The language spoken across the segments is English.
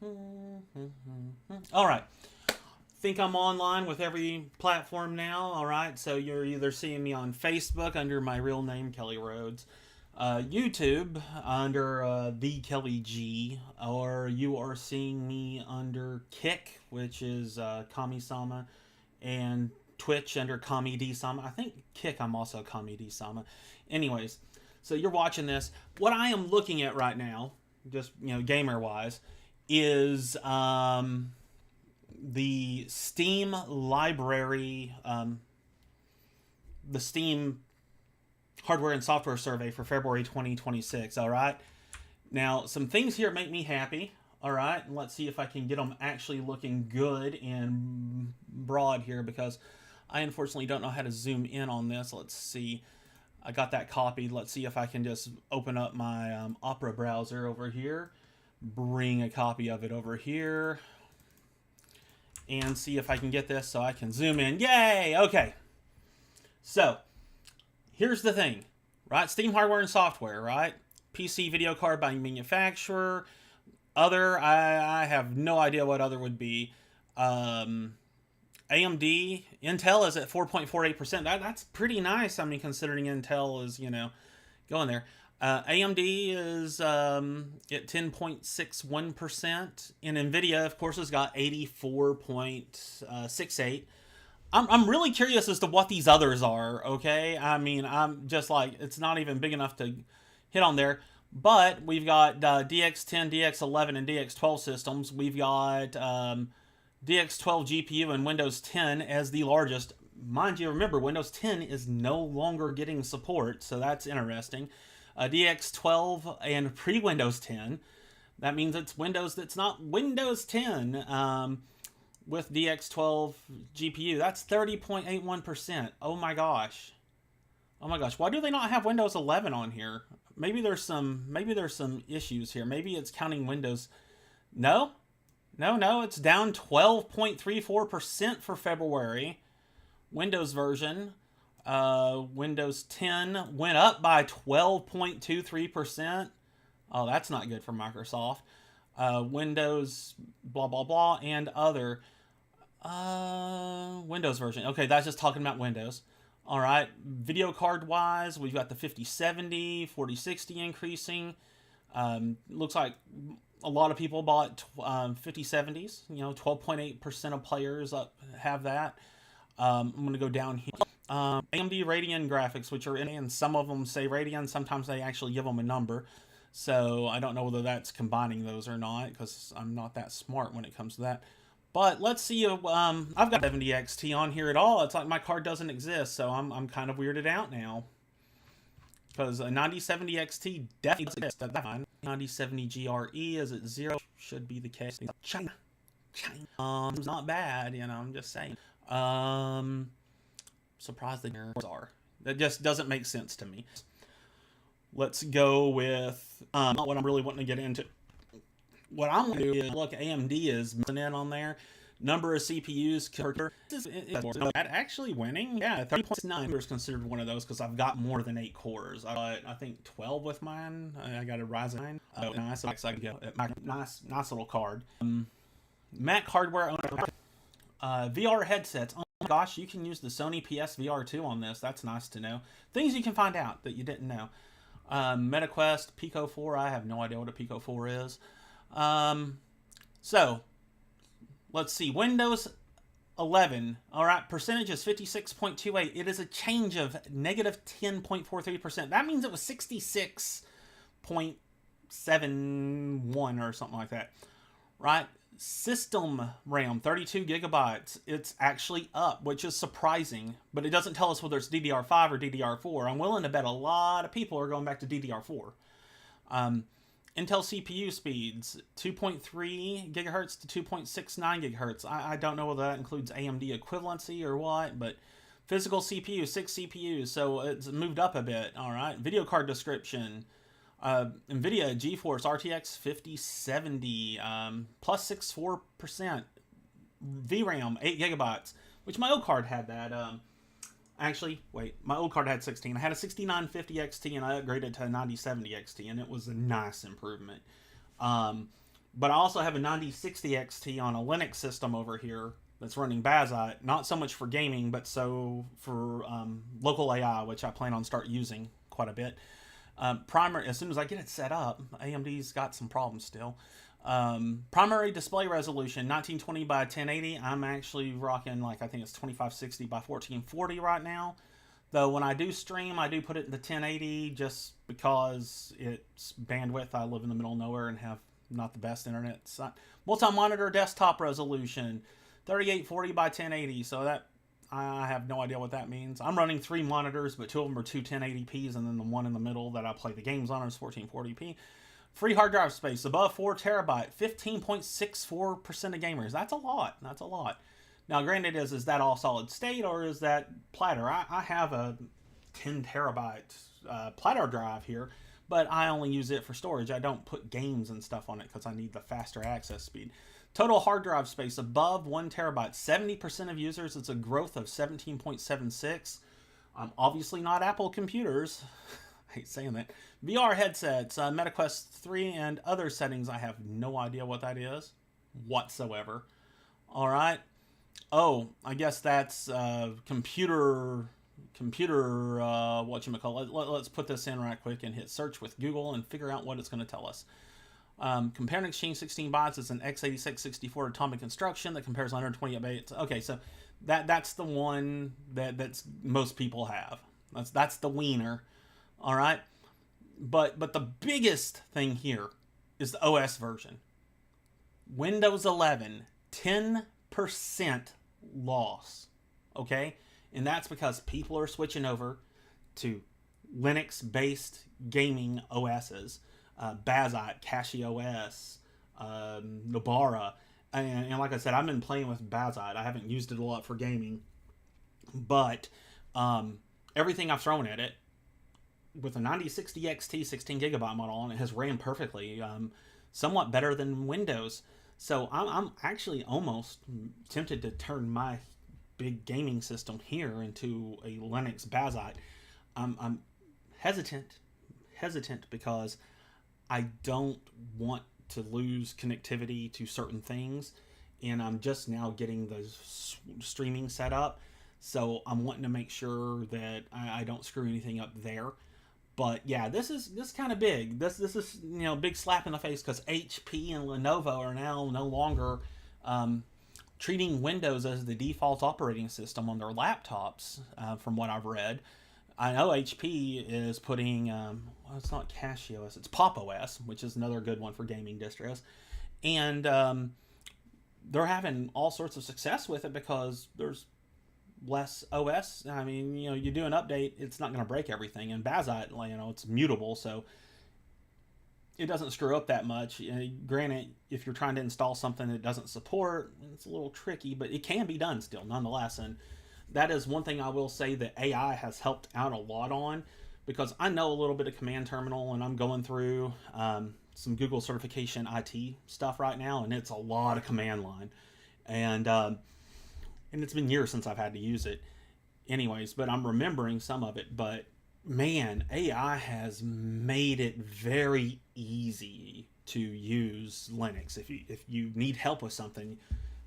All right. Think I'm online with every platform now. All right. So you're either seeing me on Facebook under my real name, Kelly Rhodes, YouTube under the Kelly G, or you are seeing me under Kick, which is Kami-sama, and Twitch under Kami D Sama. I think Kick I'm also Kami D Sama. Anyways, so you're watching this. What I am looking at right now, just gamer wise, is the Steam library, the Steam hardware and software survey for February 2026. All right. Now, some things here make me happy. All right. Let's see if I can get them actually looking good and broad here, because I unfortunately don't know how to zoom in on this. Let's see. I got that copied. Let's see if I can just open up my Opera browser over here, bring a copy of it over here, and see if I can get this so I can zoom in. Yay! Okay. So, here's the thing, right? Steam hardware and software, right? PC video card by manufacturer. Other, I have no idea what other would be. AMD, Intel is at 4.48%. That's pretty nice. I mean, considering Intel is, going there. AMD is at 10.61%. And NVIDIA, of course, has got 84.68. I'm really curious as to what these others are, okay? I mean, I'm just like, it's not even big enough to hit on there. But we've got DX10, DX11, and DX12 systems. We've got DX12 GPU and Windows 10 as the largest. Mind you, remember, Windows 10 is no longer getting support, so that's interesting. DX12 and pre-Windows 10. That means it's Windows that's not Windows 10. With DX12 GPU, that's 30.81%. Oh my gosh. Oh my gosh. Why do they not have Windows 11 on here? Maybe there's some issues here. Maybe it's counting Windows. No, it's down 12.34% for February. Windows version. Windows 10 went up by 12.23%. Oh, that's not good for Microsoft. Windows blah blah blah and other Windows version. Okay, that's just talking about Windows. All right, video card wise, we've got the 5070, 4060 increasing. Looks like a lot of people bought 5070s. 12.8% of players have that. I'm going to go down here. AMD Radeon graphics, which are in, and some of them say Radeon. Sometimes they actually give them a number. So I don't know whether that's combining those or not, because I'm not that smart when it comes to that. But let's see. I've got 70 XT on here at all. It's like my card doesn't exist, so I'm kind of weirded out now. Because a 9070 XT definitely exists. 9070 GRE is at 0. Should be the case. China. It's not bad, I'm just saying. Surprised the nerds are. That just doesn't make sense to me. Let's go with what I'm really wanting to get into. What I'm going to do is look, AMD is missing in on there. Number of CPUs actually winning. Yeah, 30.9 is considered one of those because I've got more than 8 cores. I think 12 with mine. I got a Ryzen 9. Nice. I can go. Nice little card. Mac hardware owner. VR headsets. Oh my gosh, you can use the Sony PSVR 2 on this. That's nice to know. Things you can find out that you didn't know. MetaQuest, Pico 4. I have no idea what a Pico 4 is. So, let's see. Windows 11. All right, percentage is 56.28. It is a change of negative 10.43%. That means it was 66.71 or something like that. Right? System RAM, 32 gigabytes. It's actually up, which is surprising, but it doesn't tell us whether it's DDR5 or DDR4. I'm willing to bet a lot of people are going back to DDR4. Intel CPU speeds, 2.3 gigahertz to 2.69 gigahertz. I don't know whether that includes AMD equivalency or what, but physical CPU, 6 CPUs, so it's moved up a bit. All right, video card description. NVIDIA GeForce RTX 5070 plus 64%. VRAM 8 gigabytes, which my old card had that. Actually, wait, my old card had 16. I had a 6950 XT and I upgraded to a 9070 XT, and it was a nice improvement. But I also have a 9060 XT on a Linux system over here that's running Bazite. Not so much for gaming, but so for local AI, which I plan on start using quite a bit. Primary, as soon as I get it set up, AMD's got some problems still. Primary display resolution 1920 by 1080. I'm actually rocking, like, I think it's 2560 by 1440 right now. Though when I do stream, I do put it in the 1080 just because it's bandwidth. I live in the middle of nowhere and have not the best internet. It's not multi-monitor desktop resolution 3840 by 1080. So that, I have no idea what that means. I'm running 3 monitors, but 2 of them are two 1080p's, and then the one in the middle that I play the games on is 1440p. Free hard drive space above 4 terabyte, 15.64% of gamers. That's a lot. That's a lot. Now, granted, is that all solid state or is that platter? I have a 10 terabyte platter drive here, but I only use it for storage. I don't put games and stuff on it because I need the faster access speed. Total hard drive space above 1 terabyte. 70% of users, it's a growth of 17.76. Obviously not Apple computers. I hate saying that. VR headsets, MetaQuest 3, and other settings. I have no idea what that is whatsoever. All right. Oh, I guess that's computer. Whatchamacallit. Let's put this in right quick and hit search with Google and figure out what it's going to tell us. Compare and exchange 16 bytes is an x86-64 atomic instruction that compares 128 bytes. Okay, so that's the one that's most people have. That's the wiener. All right, but the biggest thing here is the OS version. Windows 11, 10% loss. Okay, and that's because people are switching over to Linux-based gaming OSs. Bazite, CachyOS, Nobara, and like I said, I've been playing with Bazite. I haven't used it a lot for gaming, but everything I've thrown at it with a 9060 XT 16 gigabyte model on it has ran perfectly, somewhat better than Windows. So I'm actually almost tempted to turn my big gaming system here into a Linux Bazite. I'm hesitant because I don't want to lose connectivity to certain things, and I'm just now getting the streaming set up, so I'm wanting to make sure that I don't screw anything up there. But yeah, this is kind of big. This is, big slap in the face because HP and Lenovo are now no longer treating Windows as the default operating system on their laptops, from what I've read. I know HP is putting, it's not CachyOS, it's PopOS, which is another good one for gaming distros. And they're having all sorts of success with it because there's less OS. I mean, you do an update, it's not going to break everything. And Bazite, it's mutable, so it doesn't screw up that much. Granted, if you're trying to install something it doesn't support, it's a little tricky, but it can be done still, nonetheless. And that is one thing I will say that AI has helped out a lot on, because I know a little bit of command terminal and I'm going through some Google certification IT stuff right now, and it's a lot of command line. And it's been years since I've had to use it anyways, but I'm remembering some of it. But man, AI has made it very easy to use Linux. If you need help with something,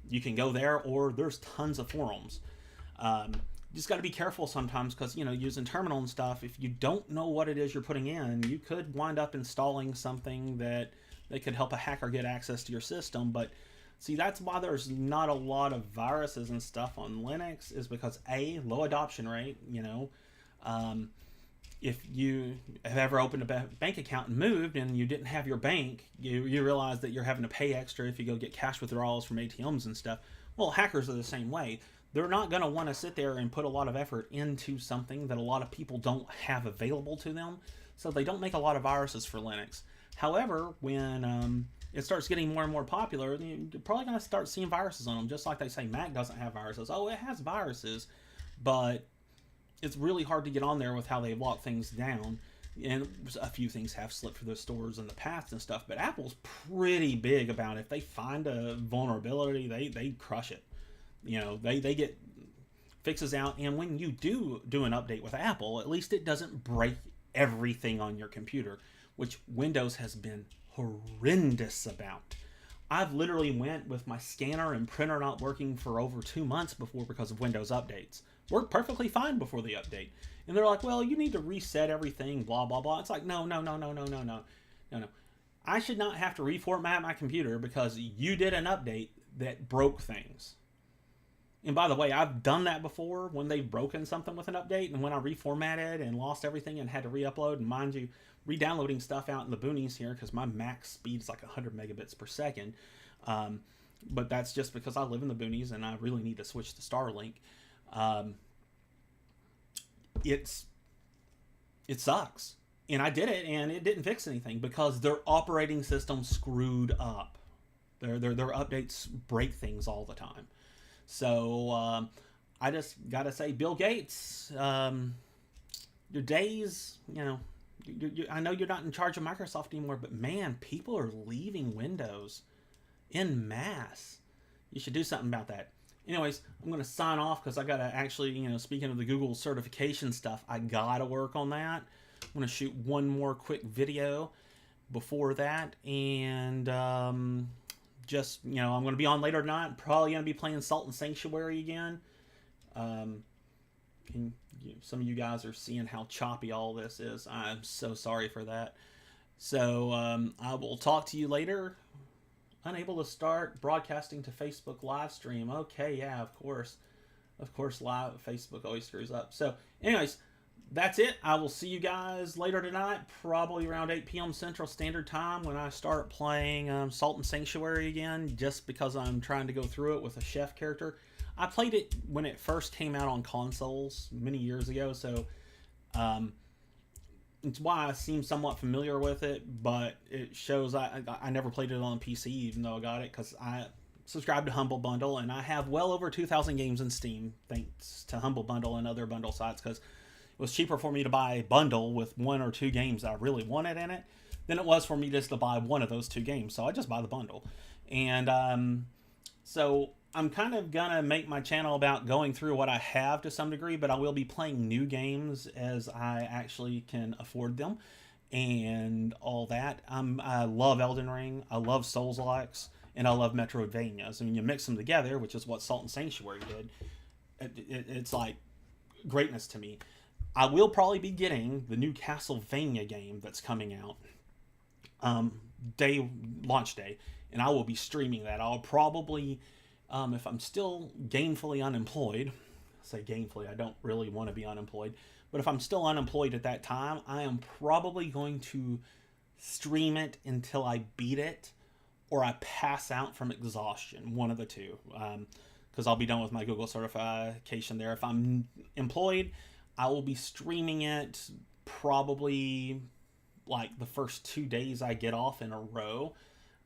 you can go there, or there's tons of forums. You just got to be careful sometimes because, using terminal and stuff, if you don't know what it is you're putting in, you could wind up installing something that could help a hacker get access to your system. But see, that's why there's not a lot of viruses and stuff on Linux, is because low adoption rate. If you have ever opened a bank account and moved and you didn't have your bank, you realize that you're having to pay extra if you go get cash withdrawals from ATMs and stuff. Well, hackers are the same way. They're not going to want to sit there and put a lot of effort into something that a lot of people don't have available to them, so they don't make a lot of viruses for Linux. However, when it starts getting more and more popular, you're probably going to start seeing viruses on them, just like they say Mac doesn't have viruses. Oh, it has viruses, but it's really hard to get on there with how they lock things down. And a few things have slipped through the stores in the past and stuff, but Apple's pretty big about it. If they find a vulnerability, they crush it. They get fixes out, and when you do an update with Apple, at least it doesn't break everything on your computer, which Windows has been horrendous about. I've literally went with my scanner and printer not working for over 2 months before because of Windows updates. Worked perfectly fine before the update. And they're like, well, you need to reset everything, blah, blah, blah. It's like, no, no, no, no, no, no, no, no, no. I should not have to reformat my computer because you did an update that broke things. And by the way, I've done that before when they've broken something with an update, and when I reformatted and lost everything and had to re-upload, and mind you, re-downloading stuff out in the boonies here because my max speed is like 100 megabits per second. But that's just because I live in the boonies and I really need to switch to Starlink. Um, it sucks. And I did it, and it didn't fix anything because their operating system screwed up. Their updates break things all the time. So I just gotta say, Bill Gates, your days, I know you're not in charge of Microsoft anymore, but man, people are leaving Windows en masse. You should do something about that. Anyways, I'm gonna sign off because I gotta actually, speaking of the Google certification stuff, I gotta work on that. I'm gonna shoot one more quick video before that, and just, I'm going to be on later tonight. Probably going to be playing Salt and Sanctuary again. And some of you guys are seeing how choppy all this is. I'm so sorry for that. So I will talk to you later. Unable to start broadcasting to Facebook live stream. Okay, yeah, of course. Of course, live Facebook always screws up. So anyways, that's it. I will see you guys later tonight, probably around 8 p.m. Central Standard Time when I start playing Salt and Sanctuary again, just because I'm trying to go through it with a chef character. I played it when it first came out on consoles many years ago, so it's why I seem somewhat familiar with it, but it shows I never played it on PC, even though I got it, because I subscribed to Humble Bundle, and I have well over 2,000 games in Steam, thanks to Humble Bundle and other bundle sites, because it was cheaper for me to buy a bundle with 1 or 2 games that I really wanted in it than it was for me just to buy one of those 2 games. So I just buy the bundle. And so I'm kind of going to make my channel about going through what I have to some degree, but I will be playing new games as I actually can afford them and all that. I love Elden Ring. I love Souls-likes. And I love Metroidvanias. I mean, you mix them together, which is what Salt and Sanctuary did. It's like greatness to me. I will probably be getting the new Castlevania game that's coming out launch day, and I will be streaming that. I'll probably, if I'm still gainfully unemployed, I say gainfully, I don't really want to be unemployed, but if I'm still unemployed at that time, I am probably going to stream it until I beat it, or I pass out from exhaustion, one of the two, because I'll be done with my Google certification there. If I'm employed, I will be streaming it probably like the first 2 days I get off in a row.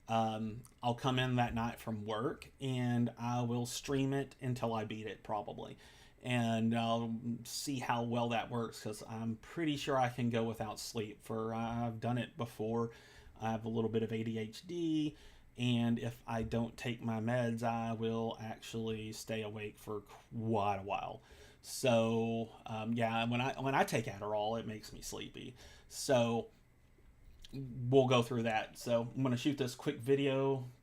I'll come in that night from work and I will stream it until I beat it probably. And I'll see how well that works because I'm pretty sure I can go without sleep. I've done it before. I have a little bit of ADHD, and if I don't take my meds, I will actually stay awake for quite a while. So yeah, when I take Adderall, it makes me sleepy. So we'll go through that. So I'm going to shoot this quick video